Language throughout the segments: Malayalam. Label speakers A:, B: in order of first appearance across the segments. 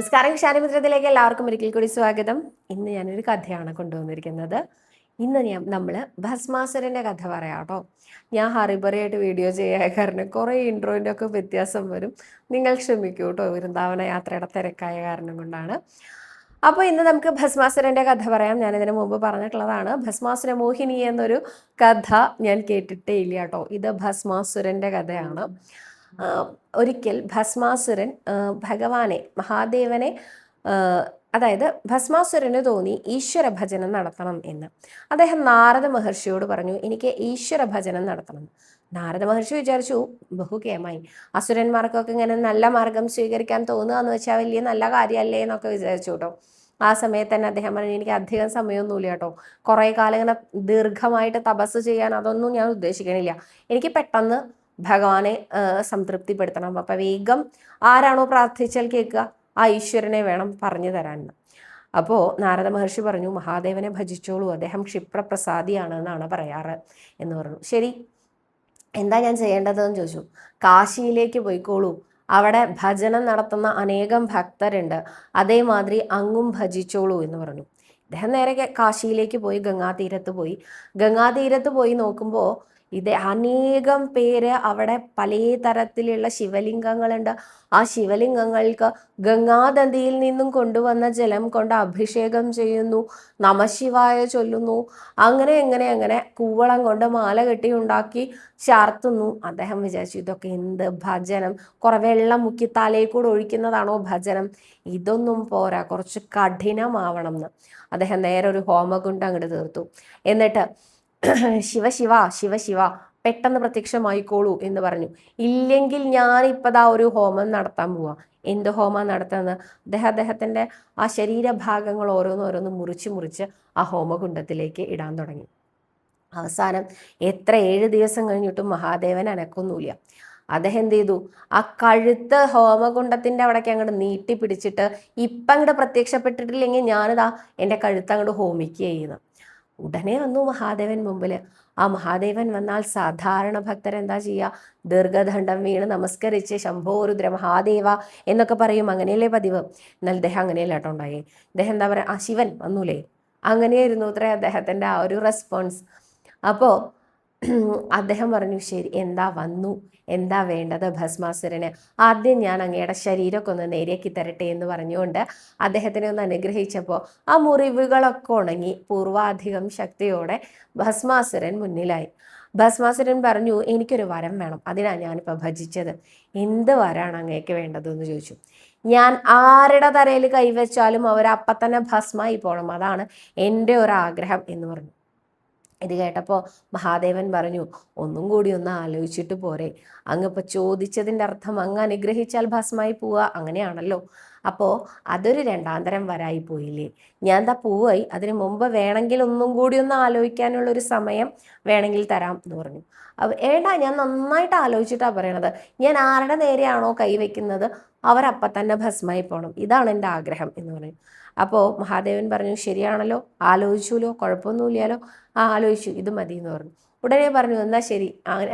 A: നമസ്കാരം, ക്ഷാരമിത്രത്തിലേക്ക് എല്ലാവർക്കും ഒരിക്കൽ കൂടി സ്വാഗതം. ഇന്ന് ഞാനൊരു കഥയാണ് കൊണ്ടുവന്നിരിക്കുന്നത്. ഇന്ന് നമ്മൾ ഭസ്മാസുരൻ്റെ കഥ പറയാം കേട്ടോ. ഞാൻ ഹറിബറിയായിട്ട് വീഡിയോ ചെയ്യാൻ കാരണം കുറേ ഇൻട്രോൻ്റെ ഒക്കെ വ്യത്യാസം വരും. നിങ്ങൾ ക്ഷമിക്കൂ കേട്ടോ, വൃന്ദാവന യാത്രയുടെ തിരക്കായ കാരണം കൊണ്ടാണ്. അപ്പോൾ ഇന്ന് നമുക്ക് ഭസ്മാസുരൻ്റെ കഥ പറയാം. ഞാനിതിന് മുമ്പ് പറഞ്ഞിട്ടുള്ളതാണ്. ഭസ്മാസുര മോഹിനി എന്നൊരു കഥ ഞാൻ കേട്ടിട്ടേ ഇല്ല കേട്ടോ. ഇത് ഭസ്മാസുരൻ്റെ കഥയാണ്. ഒരിക്കൽ ഭസ്മാസുരൻ ഭഗവാനെ മഹാദേവനെ അതായത് ഭസ്മാസുരന് തോന്നി ഈശ്വര ഭജനം നടത്തണം എന്ന്. അദ്ദേഹം നാരദ മഹർഷിയോട് പറഞ്ഞു, എനിക്ക് ഈശ്വര ഭജനം നടത്തണം. നാരദ മഹർഷി വിചാരിച്ചു, ബഹുകേമായി, അസുരന്മാർക്കൊക്കെ ഇങ്ങനെ നല്ല മാർഗം സ്വീകരിക്കാൻ തോന്നുക എന്ന് വെച്ചാൽ വലിയ നല്ല കാര്യമല്ലേ എന്നൊക്കെ വിചാരിച്ചു കേട്ടോ. ആ സമയത്ത് തന്നെ അദ്ദേഹം പറഞ്ഞു, എനിക്ക് അധികം സമയമൊന്നുമില്ല കേട്ടോ, കുറേ കാലം ഇങ്ങനെ ദീർഘമായിട്ട് തപസ് ചെയ്യാൻ അതൊന്നും ഞാൻ ഉദ്ദേശിക്കണില്ല. എനിക്ക് പെട്ടെന്ന് ഭഗവാനെ സംതൃപ്തിപ്പെടുത്തണം. അപ്പം വേഗം ആരാണോ പ്രാർത്ഥിച്ചാൽ കേൾക്കുക ആ ഈശ്വരനെ വേണം പറഞ്ഞു തരാൻ. അപ്പോൾ നാരദ മഹർഷി പറഞ്ഞു, മഹാദേവനെ ഭജിച്ചോളൂ, അദ്ദേഹം ക്ഷിപ്രപ്രസാദിയാണ് എന്നാണ് പറയാറ് എന്ന് പറഞ്ഞു. ശരി, എന്താ ഞാൻ ചെയ്യേണ്ടതെന്ന് ചോദിച്ചു. കാശിയിലേക്ക് പോയിക്കോളൂ, അവിടെ ഭജനം നടത്തുന്ന അനേകം ഭക്തരുണ്ട്, അതേമാതിരി അങ്ങും ഭജിച്ചോളൂ എന്ന് പറഞ്ഞു. അദ്ദേഹം നേരെ കാശിയിലേക്ക് പോയി, ഗംഗാതീരത്ത് പോയി നോക്കുമ്പോൾ അനേകം പേര് അവിടെ പല തരത്തിലുള്ള ശിവലിംഗങ്ങളുണ്ട്. ആ ശിവലിംഗങ്ങൾക്ക് ഗംഗാനദിയിൽ നിന്നും കൊണ്ടുവന്ന ജലം കൊണ്ട് അഭിഷേകം ചെയ്യുന്നു, നമശിവായ ചൊല്ലുന്നു, അങ്ങനെ കൂവളം കൊണ്ട് മാല കെട്ടി ഉണ്ടാക്കി ചാർത്തുന്നു. അദ്ദേഹം വിചാരിച്ചു, ഇതൊക്കെ എന്ത് ഭജനം, കുറെ വെള്ളം മുക്കി തലയിൽ കൂടെ ഒഴിക്കുന്നതാണോ ഭജനം? ഇതൊന്നും പോരാ, കുറച്ച് കഠിനമാവണം എന്ന് അദ്ദേഹം നേരെ ഒരു ഹോമകുണ്ഡം അങ്ങോട്ട് തീർത്തു. എന്നിട്ട് ശിവ ശിവ ശിവ ശിവ പെട്ടെന്ന് പ്രത്യക്ഷമായിക്കോളൂ എന്ന് പറഞ്ഞു. ഇല്ലെങ്കിൽ ഞാനിപ്പതാ ഒരു ഹോമം നടത്താൻ പോവാ. എന്ത് ഹോമം നടത്തുന്നത്? അദ്ദേഹത്തിൻ്റെ ആ ശരീരഭാഗങ്ങൾ ഓരോന്നോരോന്ന് മുറിച്ച് ആ ഹോമകുണ്ഡത്തിലേക്ക് ഇടാൻ തുടങ്ങി. അവസാനം 7 ദിവസം കഴിഞ്ഞിട്ടും മഹാദേവൻ അനക്കൊന്നുമില്ല. അദ്ദേഹം എന്ത് ചെയ്തു, ആ കഴുത്ത് ഹോമകുണ്ഡത്തിൻ്റെ അവിടേക്ക് അങ്ങോട്ട് നീട്ടി പിടിച്ചിട്ട്, ഇപ്പം അങ്ങോട്ട് പ്രത്യക്ഷപ്പെട്ടിട്ടില്ലെങ്കിൽ ഞാനിതാ എൻ്റെ കഴുത്ത് അങ്ങോട്ട് ഹോമിക്കുക ചെയ്യുന്നു. ഉടനെ വന്നു മഹാദേവൻ മുമ്പിൽ. ആ മഹാദേവൻ വന്നാൽ സാധാരണ ഭക്തരെന്താ ചെയ്യുക? ദീർഘദണ്ഡം വീണ് നമസ്കരിച്ച് ശംഭോ രുദ്ര മഹാദേവ എന്നൊക്കെ പറയും, അങ്ങനെയല്ലേ പതിവ്. എന്നാൽ അദ്ദേഹം അങ്ങനെയല്ല കേട്ടോ ഉണ്ടായി. അദ്ദേഹം എന്താ പറയുക, ആ ശിവൻ വന്നൂലേ, അങ്ങനെയായിരുന്നു അത്ര അദ്ദേഹത്തിൻ്റെ ആ ഒരു റെസ്പോൺസ്. അപ്പോൾ അദ്ദേഹം പറഞ്ഞു, ശരി, എന്താ വേണ്ടത് ഭസ്മാസുരന്? ആദ്യം ഞാൻ അങ്ങയുടെ ശരീരമൊക്കെ ഒന്ന് നേരെയാക്കി തരട്ടെ എന്ന് പറഞ്ഞുകൊണ്ട് അദ്ദേഹത്തിനെ ഒന്ന് അനുഗ്രഹിച്ചപ്പോൾ ആ മുറിവുകളൊക്കെ ഉണങ്ങി പൂർവാധികം ശക്തിയോടെ ഭസ്മാസുരൻ മുന്നിലായി. ഭസ്മാസുരൻ പറഞ്ഞു, എനിക്കൊരു വരം വേണം, അതിനാണ് ഞാനിപ്പോൾ ഭജിച്ചത്. എന്ത് വരാണ് അങ്ങേക്ക് വേണ്ടതെന്ന് ചോദിച്ചു. ഞാൻ ആരുടെ തലയിൽ കൈവച്ചാലും അവരപ്പം തന്നെ ഭസ്മായി പോകണം, അതാണ് എൻ്റെ ഒരാഗ്രഹം എന്ന് പറഞ്ഞു. ഇത് കേട്ടപ്പോൾ മഹാദേവൻ പറഞ്ഞു, ഒന്നും കൂടി ഒന്ന് ആലോചിച്ചിട്ട് പോരെ, അങ്ങിപ്പോൾ ചോദിച്ചതിൻ്റെ അർത്ഥം അങ്ങ് അനുഗ്രഹിച്ചാൽ ഭസ്മായി പോവുക അങ്ങനെയാണല്ലോ. അപ്പോൾ അതൊരു രണ്ടാന്തരം വരായി പോയില്ലേ, ഞാൻ എന്താ പോവായി, അതിന് മുമ്പ് വേണമെങ്കിൽ ഒന്നും കൂടി ഒന്ന് ആലോചിക്കാനുള്ളൊരു സമയം വേണമെങ്കിൽ തരാം എന്ന് പറഞ്ഞു. ഏട്ടാ, ഞാൻ നന്നായിട്ട് ആലോചിച്ചിട്ടാണ് പറയണത്, ഞാൻ ആരുടെ നേരെയാണോ കൈവയ്ക്കുന്നത് അവരപ്പം തന്നെ ഭസ്മായി പോകണം, ഇതാണ് എൻ്റെ ആഗ്രഹം എന്ന് പറഞ്ഞു. അപ്പോൾ മഹാദേവൻ പറഞ്ഞു, ശരിയാണല്ലോ, ആലോചിച്ചുല്ലോ, കുഴപ്പമൊന്നുമില്ലല്ലോ, ആലോചിച്ചു, ഇത് മതി എന്ന് പറഞ്ഞു. ഉടനെ പറഞ്ഞു, എന്നാൽ ശരി,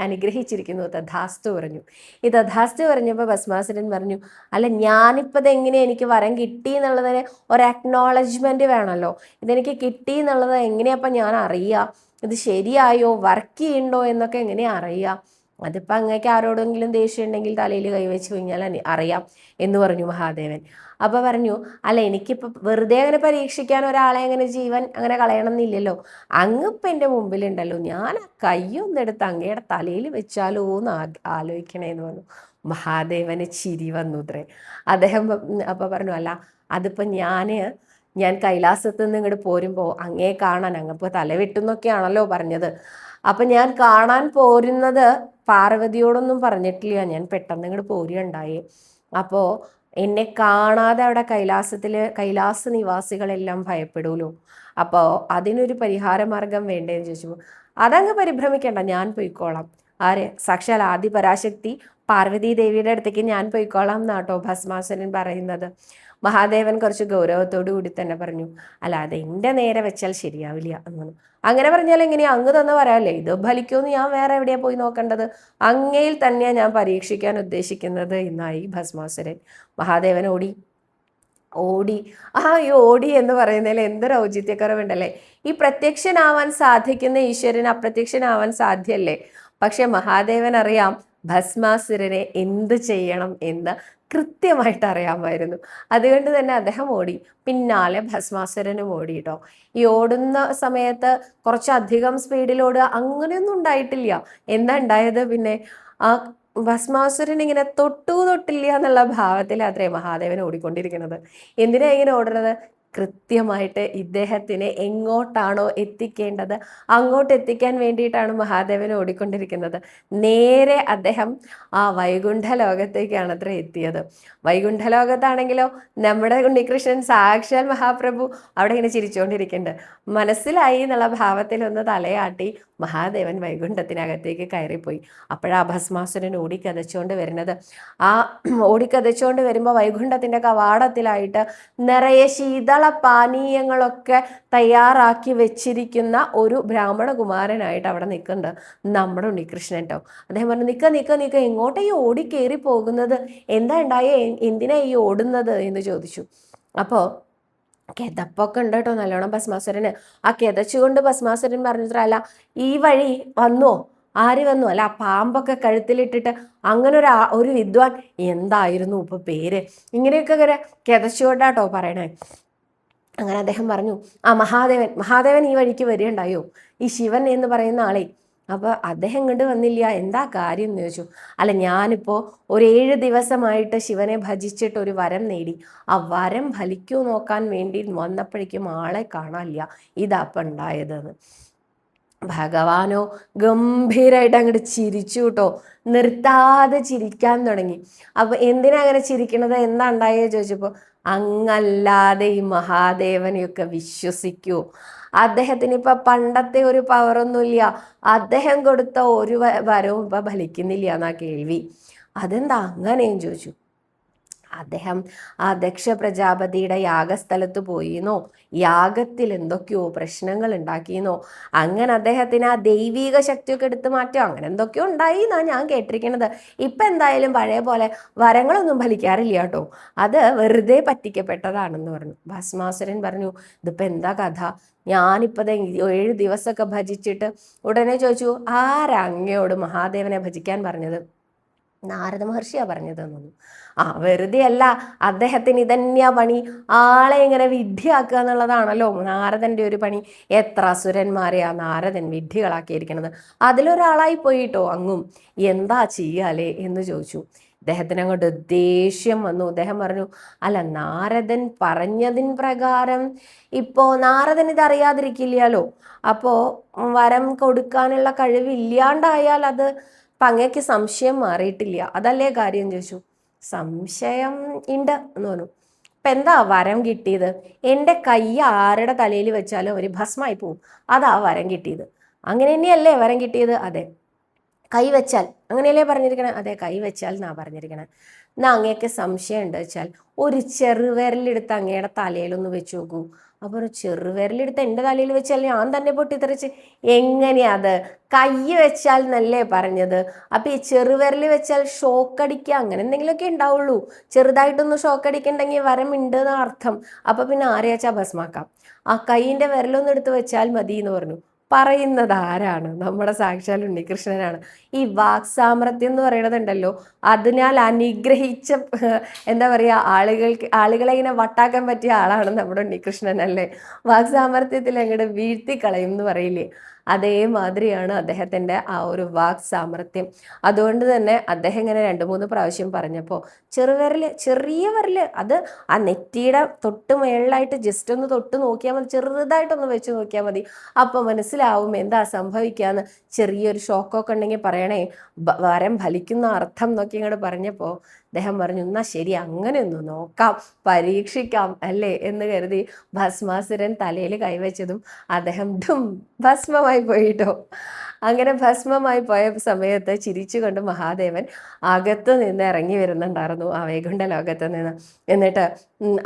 A: അനുഗ്രഹിച്ചിരിക്കുന്നു, തഥാസ്തു പറഞ്ഞു. ഈ തഥാസ്തു പറഞ്ഞപ്പോൾ ഭസ്മാസുരൻ പറഞ്ഞു, അല്ല ഞാനിപ്പോൾ ഇതെങ്ങനെ എനിക്ക് വരം കിട്ടി എന്നുള്ളതിന് ഒരു അക്നോളജ്മെൻറ്റ് വേണമല്ലോ, ഇതെനിക്ക് കിട്ടി എന്നുള്ളത് എങ്ങനെയപ്പം ഞാൻ അറിയുക, ഇത് ശരിയായോ വർക്ക് ചെയ്യണ്ടോ എന്നൊക്കെ എങ്ങനെയാ അറിയുക? അതിപ്പോൾ അങ്ങേക്ക് ആരോടെങ്കിലും ദേഷ്യം ഉണ്ടെങ്കിൽ തലയിൽ കൈവച്ച് കഴിഞ്ഞാൽ അറിയാം എന്ന് പറഞ്ഞു മഹാദേവൻ. അപ്പോൾ പറഞ്ഞു, അല്ല എനിക്കിപ്പോൾ വെറുതെ അങ്ങനെ പരീക്ഷിക്കാൻ ഒരാളെ അങ്ങനെ ജീവൻ അങ്ങനെ കളയണം എന്നില്ലല്ലോ, അങ്ങിപ്പോൾ എൻ്റെ മുമ്പിലുണ്ടല്ലോ, ഞാൻ ആ കയ്യൊന്നെടുത്ത് അങ്ങയുടെ തലയിൽ വെച്ചാലോ എന്ന് ആലോചിക്കണേന്ന് പറഞ്ഞു. മഹാദേവന് ചിരി വന്നു അത്രേ. അദ്ദേഹം അപ്പോൾ പറഞ്ഞു, അല്ല അതിപ്പോൾ ഞാൻ കൈലാസത്ത് നിന്ന് ഇങ്ങോട്ട് പോരുമ്പോൾ അങ്ങേ കാണാൻ, അങ്ങപ്പോൾ തല വെട്ടുന്നൊക്കെയാണല്ലോ പറഞ്ഞത്, അപ്പം ഞാൻ കാണാൻ പോരുന്നത് പാർവതിയോടൊന്നും പറഞ്ഞിട്ടില്ല, ഞാൻ പെട്ടെന്ന് ഇങ്ങോട്ട് പോരുകയുണ്ടായി. അപ്പോൾ എന്നെ കാണാതെ അവിടെ കൈലാസ നിവാസികളെല്ലാം ഭയപ്പെടൂലോ, അപ്പോൾ അതിനൊരു പരിഹാര മാർഗം വേണ്ടേന്ന് ചോദിച്ചു. അതങ്ങ് പരിഭ്രമിക്കേണ്ട, ഞാൻ പോയിക്കോളാം. ആര്? സാക്ഷാൽ ആദി പരാശക്തി പാർവതി ദേവിയുടെ അടുത്തേക്ക് ഞാൻ പോയിക്കോളാം എന്നാട്ടോ ഭസ്മാസുരൻ പറയുന്നത്. മഹാദേവൻ കുറച്ച് ഗൗരവത്തോടു കൂടി തന്നെ പറഞ്ഞു, അല്ല അത് എൻ്റെ നേരെ വെച്ചാൽ ശരിയാവില്ല എന്ന് പറഞ്ഞു. അങ്ങനെ പറഞ്ഞാൽ എങ്ങനെയാ, അങ്ങ് തന്നെ പറയാല്ലേ, ഇത് ഫലിക്കുമെന്ന് ഞാൻ വേറെ എവിടെയാ പോയി നോക്കേണ്ടത്, അങ്ങയിൽ തന്നെയാണ് ഞാൻ പരീക്ഷിക്കാൻ ഉദ്ദേശിക്കുന്നത് എന്നായി ഭസ്മാസുരൻ. മഹാദേവൻ ഓടി ഓടി. ഈ ഓടി എന്ന് പറയുന്നതിൽ എന്തൊരു ഔചിത്യക്കുറവുണ്ടല്ലേ. ഈ പ്രത്യക്ഷനാവാൻ സാധിക്കുന്ന ഈശ്വരന് അപ്രത്യക്ഷനാവാൻ സാധ്യല്ലേ? പക്ഷെ മഹാദേവൻ അറിയാം ഭസ്മാസുരനെ എന്ത് ചെയ്യണം എന്ന് കൃത്യമായിട്ട് അറിയാമായിരുന്നു. അതുകൊണ്ട് തന്നെ അദ്ദേഹം ഓടി. പിന്നാലെ ഭസ്മാസുരനും ഓടി കേട്ടോ. ഈ ഓടുന്ന സമയത്ത് കുറച്ചധികം സ്പീഡിൽ ഓടുക അങ്ങനെയൊന്നും ഉണ്ടായിട്ടില്ല. എന്താ ഉണ്ടായത് പിന്നെ? ആ ഭസ്മാസുരൻ ഇങ്ങനെ തൊട്ടില്ല എന്നുള്ള ഭാവത്തിൽ അത്രേ മഹാദേവൻ ഓടിക്കൊണ്ടിരിക്കുന്നത്. എന്തിനാ ഇങ്ങനെ ഓടുന്നത്? കൃത്യമായിട്ട് ഇദ്ദേഹത്തിനെ എങ്ങോട്ടാണോ എത്തിക്കേണ്ടത് അങ്ങോട്ട് എത്തിക്കാൻ വേണ്ടിയിട്ടാണ് മഹാദേവൻ ഓടിക്കൊണ്ടിരിക്കുന്നത്. നേരെ അദ്ദേഹം ആ വൈകുണ്ഠ ലോകത്തേക്കാണ് അത്ര എത്തിയത്. വൈകുണ്ഠ ലോകത്താണെങ്കിലോ നമ്മുടെ ഉണ്ണികൃഷ്ണൻ സാക്ഷാൽ മഹാപ്രഭു അവിടെ ഇങ്ങനെ ചിരിച്ചുകൊണ്ടിരിക്കുന്നുണ്ട്. മനസ്സിലായി എന്നുള്ള ഭാവത്തിൽ ഒന്ന് തലയാട്ടി മഹാദേവൻ വൈകുണ്ഠത്തിനകത്തേക്ക് കയറിപ്പോയി. അപ്പോഴാ ഭസ്മാസുരൻ ഓടിക്കതച്ചുകൊണ്ട് വരുന്നത്. ആ ഓടിക്കതച്ചുകൊണ്ട് വരുമ്പോൾ വൈകുണ്ഠത്തിൻ്റെ കവാടത്തിലായിട്ട് നിറയെ ശീതള പാനീയങ്ങളൊക്കെ തയ്യാറാക്കി വെച്ചിരിക്കുന്ന ഒരു ബ്രാഹ്മണ കുമാരനായിട്ട് അവിടെ നിൽക്കുന്നുണ്ട് നമ്മുടെ ഉണ്ണികൃഷ്ണൻ കേട്ടോ. അദ്ദേഹം പറഞ്ഞു, നിക്ക എങ്ങോട്ടാ ഈ ഓടി കയറി പോകുന്നത്? എന്താ ഉണ്ടായേ? എന്തിനാ ഈ ഓടുന്നത് എന്ന് ചോദിച്ചു. അപ്പോൾ കിതപ്പൊക്കെ ഉണ്ട് കേട്ടോ നല്ലോണം ഭസ്മാസുരന്. ആ കിതച്ചുകൊണ്ട് ഭസ്മാസുരൻ പറഞ്ഞത്ര, അല്ല ഈ വഴി വന്നോ? ആര് വന്നു? അല്ല ആ പാമ്പൊക്കെ കഴുത്തിലിട്ടിട്ട് അങ്ങനെ ഒരു വിദ്വാൻ എന്തായിരുന്നു ഇപ്പൊ പേര്? ഇങ്ങനെയൊക്കെ ഇങ്ങനെ കിതച്ചുകൊണ്ടാട്ടോ പറയണേ. അങ്ങനെ അദ്ദേഹം പറഞ്ഞു, മഹാദേവൻ ഈ വഴിക്ക് വരികയുണ്ടായോ? ഈ ശിവൻ എന്ന് പറയുന്ന ആളെ. അപ്പോൾ അദ്ദേഹം ഇങ്ങോട്ട് വന്നില്ല, എന്താ കാര്യം എന്ന് ചോദിച്ചു. അല്ല, ഞാനിപ്പോൾ ഒരു 7 ദിവസമായിട്ട് ശിവനെ ഭജിച്ചിട്ട് ഒരു വരം നേടി. ആ വരം ഫലിക്കൂ നോക്കാൻ വേണ്ടി വന്നപ്പോഴേക്കും ആളെ കാണാനില്ല. ഇതാ അപ്പം ഉണ്ടായതെന്ന്. ഭഗവാനോ ഗംഭീരമായിട്ട് അങ്ങോട്ട് ചിരിച്ചു കേട്ടോ. നിർത്താതെ ചിരിക്കാൻ തുടങ്ങി. അപ്പൊ എന്തിനാ അങ്ങനെ ചിരിക്കണത്, എന്താ ഉണ്ടായേ ചോദിച്ചപ്പോൾ, അങ്ങല്ലാതെ ഈ മഹാദേവനെയൊക്കെ വിശ്വസിക്കൂ? അദ്ദേഹത്തിന് ഇപ്പൊ പണ്ടത്തെ ഒരു പവറൊന്നുമില്ല. അദ്ദേഹം കൊടുത്ത ഒരു വരവും ഇപ്പൊ ഫലിക്കുന്നില്ല എന്നാ കേൾവി. അതെന്താ അങ്ങനെയും ചോദിച്ചു. അദ്ദേഹം ആ ദക്ഷ പ്രജാപതിയുടെ യാഗസ്ഥലത്ത് പോയിന്നോ, യാഗത്തിൽ എന്തൊക്കെയോ പ്രശ്നങ്ങൾ ഉണ്ടാക്കിയെന്നോ, അങ്ങനെ അദ്ദേഹത്തിന് ആ ദൈവീക ശക്തിയൊക്കെ എടുത്തു മാറ്റോ അങ്ങനെ എന്തൊക്കെയോ ഉണ്ടായി എന്നാണ് ഞാൻ കേട്ടിരിക്കുന്നത്. ഇപ്പം എന്തായാലും പഴയ പോലെ വരങ്ങളൊന്നും ഫലിക്കാറില്ല കേട്ടോ, അത് വെറുതെ പറ്റിക്കപ്പെട്ടതാണെന്ന് പറഞ്ഞു. ഭസ്മാസുരൻ പറഞ്ഞു, ഇതിപ്പോൾ എന്താ കഥ? ഞാനിപ്പോൾ 7 ദിവസമൊക്കെ ഭജിച്ചിട്ട് ഉടനെ ചോദിച്ചു, ആരാ അങ്ങയോട് മഹാദേവനെ ഭജിക്കാൻ പറഞ്ഞത്? നാരദ മഹർഷിയാ പറഞ്ഞതെന്നു. വെറുതെ അല്ല, അദ്ദേഹത്തിന് ഇതന്നെയാ പണി. ആളെ ഇങ്ങനെ വിഡ്ഢിയാക്കുക എന്നുള്ളതാണല്ലോ നാരദന്റെ ഒരു പണി. എത്ര അസുരന്മാരെയാ നാരദൻ വിഡ്ഢികളാക്കിയിരിക്കണത്. അതിലൊരാളായി പോയിട്ടോ അങ്ങും. എന്താ ചെയ്യാലേ എന്ന് ചോദിച്ചു. അദ്ദേഹത്തിന് അങ്ങോട്ട് ദേഷ്യം വന്നു. അദ്ദേഹം പറഞ്ഞു, അല്ല, നാരദൻ പറഞ്ഞതിൻ പ്രകാരം ഇപ്പോ നാരദൻ ഇതറിയാതിരിക്കില്ലല്ലോ. അപ്പോ വരം കൊടുക്കാനുള്ള കഴിവില്ലാണ്ടായാൽ അത് അങ്ങക്ക് സംശയം മാറിയിട്ടില്ല, അതല്ലേ കാര്യം ചോദിച്ചു. സംശയം ഉണ്ട് എന്ന് പറഞ്ഞു. ഇപ്പം എന്താ വരം കിട്ടിയത്? എൻ്റെ കൈ ആരുടെ തലയിൽ വെച്ചാലും ഒരു ഭസ്മായി പോവും, അതാ വരം കിട്ടിയത്. അങ്ങനെ തന്നെയല്ലേ വരം കിട്ടിയത്? അതെ. കൈ വെച്ചാൽ അങ്ങനെയല്ലേ പറഞ്ഞിരിക്കണേ? അതെ, കൈ വെച്ചാൽ എന്നാ പറഞ്ഞിരിക്കണേ. എന്നാ അങ്ങേക്ക് സംശയം ഉണ്ട് വെച്ചാൽ ഒരു ചെറുവിരലെടുത്ത് അങ്ങയുടെ തലയിലൊന്ന് വെച്ച് നോക്കൂ. അപ്പോൾ ചെറുവിരലെടുത്ത് എൻ്റെ തലയിൽ വെച്ചാൽ ഞാൻ തന്നെ പൊട്ടിത്തെറിച്ച്. എങ്ങനെയാ അത്? കൈ വെച്ചാൽ എന്നല്ലേ പറഞ്ഞത്? അപ്പം ഈ ചെറുവിരൽ വെച്ചാൽ ഷോക്കടിക്കുക അങ്ങനെ എന്തെങ്കിലുമൊക്കെ ഉണ്ടാവുള്ളൂ. ചെറുതായിട്ടൊന്ന് ഷോക്കടിക്കുന്നുണ്ടെങ്കിൽ വരമുണ്ട് എന്ന് അർത്ഥം. അപ്പം പിന്നെ ആരെയാച്ചാൽ ഭസ്മാക്കാം. ആ കൈയിൻ്റെ വിരലൊന്നും എടുത്ത് വെച്ചാൽ മതി എന്ന് പറഞ്ഞു. പറയുന്നത് ആരാണ്? നമ്മുടെ സാക്ഷാൽ ഉണ്ണികൃഷ്ണനാണ്. ഈ വാക്സാമർത്ഥ്യം എന്ന് പറയുന്നതുണ്ടല്ലോ, അതിനാൽ അനുഗ്രഹിച്ച എന്താ പറയുക, ആളുകളെ ഇങ്ങനെ വട്ടാക്കാൻ പറ്റിയ ആളാണ് നമ്മുടെ ഉണ്ണികൃഷ്ണൻ അല്ലേ. വാക്സാമർത്ഥ്യത്തിൽ അങ്ങോട്ട് വീഴ്ത്തിക്കളയും എന്ന് പറയില്ലേ, അതേമാതിരിയാണ് അദ്ദേഹത്തിൻ്റെ ആ ഒരു വാക് സാമർത്ഥ്യം. അതുകൊണ്ട് തന്നെ അദ്ദേഹം ഇങ്ങനെ 2-3 പ്രാവശ്യം പറഞ്ഞപ്പോൾ ചെറിയ വിരൽ അത് ആ നെറ്റിയുടെ തൊട്ട് മേളിലായിട്ട് ജസ്റ്റ് ഒന്ന് തൊട്ട് നോക്കിയാൽ മതി, ചെറുതായിട്ടൊന്ന് വെച്ച് നോക്കിയാൽ മതി. അപ്പോൾ മനസ്സിലാവും എന്താ സംഭവിക്കാന്ന്. ചെറിയൊരു ഷോക്കൊക്കെ ഉണ്ടെങ്കിൽ പറയണേ, വരം ഫലിക്കുന്ന അർത്ഥം നോക്കി ഇങ്ങോട്ട് പറഞ്ഞപ്പോൾ അദ്ദേഹം പറഞ്ഞു, എന്നാൽ ശരി, അങ്ങനെ ഒന്ന് നോക്കാം, പരീക്ഷിക്കാം അല്ലേ എന്ന് കരുതി ഭസ്മാസുരൻ തലയിൽ കൈവച്ചതും അദ്ദേഹം ഭസ്മമായി പോയിട്ടോ. അങ്ങനെ ഭസ്മമായി പോയ സമയത്ത് ചിരിച്ചുകൊണ്ട് മഹാദേവൻ അകത്ത് നിന്ന് ഇറങ്ങി വരുന്നുണ്ടായിരുന്നു, ആ വൈകുണ്ഠ ലോകത്ത് നിന്ന്. എന്നിട്ട്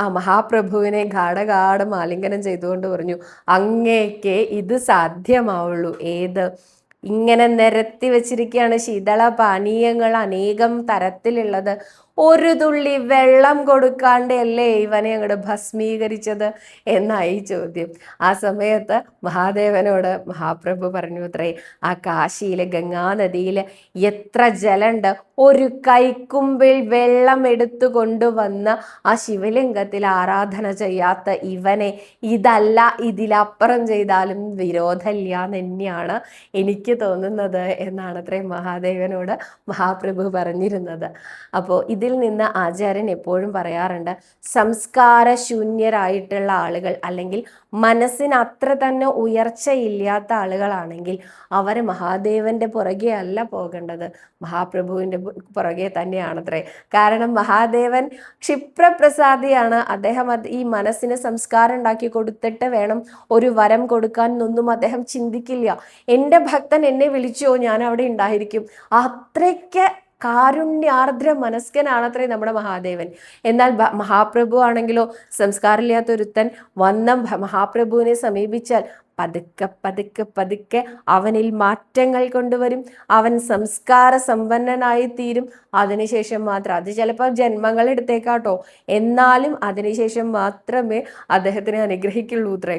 A: ആ മഹാപ്രഭുവിനെ ഗാഠഗാഠം ആലിംഗനം ചെയ്തുകൊണ്ട് പറഞ്ഞു, അങ്ങേക്ക് ഇത് സാധ്യമാവുള്ളൂ. ഏത്? ഇങ്ങനെ നിരത്തി വെച്ചിരിക്കുകയാണ് ശീതള പാനീയങ്ങൾ അനേകം തരത്തിലുള്ളത്. ഒരു തുള്ളി വെള്ളം കൊടുക്കാണ്ടല്ലേ ഇവനെ അങ്ങോട്ട് ഭസ്മീകരിച്ചത് എന്നായി ചോദ്യം. ആ സമയത്ത് മഹാദേവനോട് മഹാപ്രഭു പറഞ്ഞു അത്രേ, ആ കാശിയിലെ ഗംഗാനദിയിൽ എത്ര ജലമുണ്ട്, ഒരു കൈക്കുമ്പിൾ വെള്ളം എടുത്തു കൊണ്ടുവന്ന് ആ ശിവലിംഗത്തിൽ ആരാധന ചെയ്യാത്ത ഇവനെ ഇതല്ല ഇതിലപ്പുറം ചെയ്താലും വിരോധമില്ല എന്ന് തന്നെയാണ് എനിക്ക് തോന്നുന്നത് എന്നാണ് അത്രയും മഹാദേവനോട് മഹാപ്രഭു പറഞ്ഞിരുന്നത്. അപ്പോൾ ഇതിൽ നിന്ന് ആചാര്യൻ എപ്പോഴും പറയാറുണ്ട്, സംസ്കാരശൂന്യരായിട്ടുള്ള ആളുകൾ അല്ലെങ്കിൽ മനസ്സിന് അത്ര തന്നെ ഉയർച്ചയില്ലാത്ത ആളുകളാണെങ്കിൽ അവർ മഹാദേവന്റെ പുറകെ അല്ല പോകേണ്ടത്, മഹാപ്രഭുവിൻ്റെ പുറകെ തന്നെയാണത്രേ. കാരണം മഹാദേവൻ ക്ഷിപ്രപ്രസാദിയാണ്. അദ്ദേഹം ഈ മനസ്സിന് സംസ്കാരം ഉണ്ടാക്കി കൊടുത്തിട്ട് വേണം ഒരു വരം കൊടുക്കാൻ എന്നൊന്നും അദ്ദേഹം ചിന്തിക്കില്ല. എൻ്റെ ഭക്തൻ എന്നെ വിളിച്ചോ, ഞാൻ അവിടെ ഉണ്ടായിരിക്കും. അത്രയ്ക്ക് കാരുണ്യാർദ്ര മനസ്കനാണത്രേ നമ്മുടെ മഹാദേവൻ. എന്നാൽ മഹാപ്രഭു ആണെങ്കിലോ സംസ്കാരമില്ലാത്തൊരുത്തൻ വന്ന മഹാപ്രഭുവിനെ സമീപിച്ചാൽ പതുക്കെ പതുക്കെ പതുക്കെ അവനിൽ മാറ്റങ്ങൾ കൊണ്ടുവരും. അവൻ സംസ്കാര സമ്പന്നനായി തീരും. അതിനുശേഷം മാത്രം, അത് ചിലപ്പോൾ ജന്മങ്ങൾ എടുത്തേക്കാട്ടോ, എന്നാലും അതിനുശേഷം മാത്രമേ അദ്ദേഹത്തിനെ അനുഗ്രഹിക്കുള്ളൂ അത്രേ.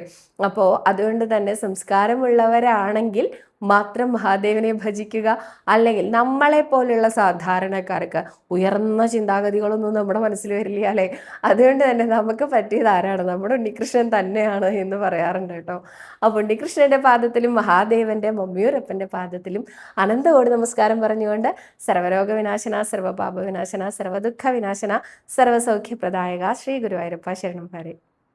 A: അപ്പോൾ അതുകൊണ്ട് തന്നെ സംസ്കാരമുള്ളവരാണെങ്കിൽ മാത്രം മഹാദേവനെ ഭജിക്കുക. അല്ലെങ്കിൽ നമ്മളെ പോലെയുള്ള സാധാരണക്കാർക്ക് ഉയർന്ന ചിന്താഗതികളൊന്നും നമ്മുടെ മനസ്സിൽ വരില്ല അല്ലേ. അതുകൊണ്ട് തന്നെ നമുക്ക് പറ്റിയത് ആരാണ്? നമ്മുടെ ഉണ്ണികൃഷ്ണൻ തന്നെയാണ് എന്ന് പറയാറുണ്ട് കേട്ടോ. അപ്പോൾ ഉണ്ണികൃഷ്ണന്റെ പാദത്തിലും മഹാദേവന്റെ മമ്മിയൂരപ്പന്റെ പാദത്തിലും അനന്തകോടി നമസ്കാരം പറഞ്ഞുകൊണ്ട് സർവരോഗ വിനാശന, സർവപാപ വിനാശന, സർവദുഃഖ വിനാശന, സർവസൗഖ്യപ്രദായക ശ്രീ ഗുരുവായൂരപ്പ ശരണം വരെ.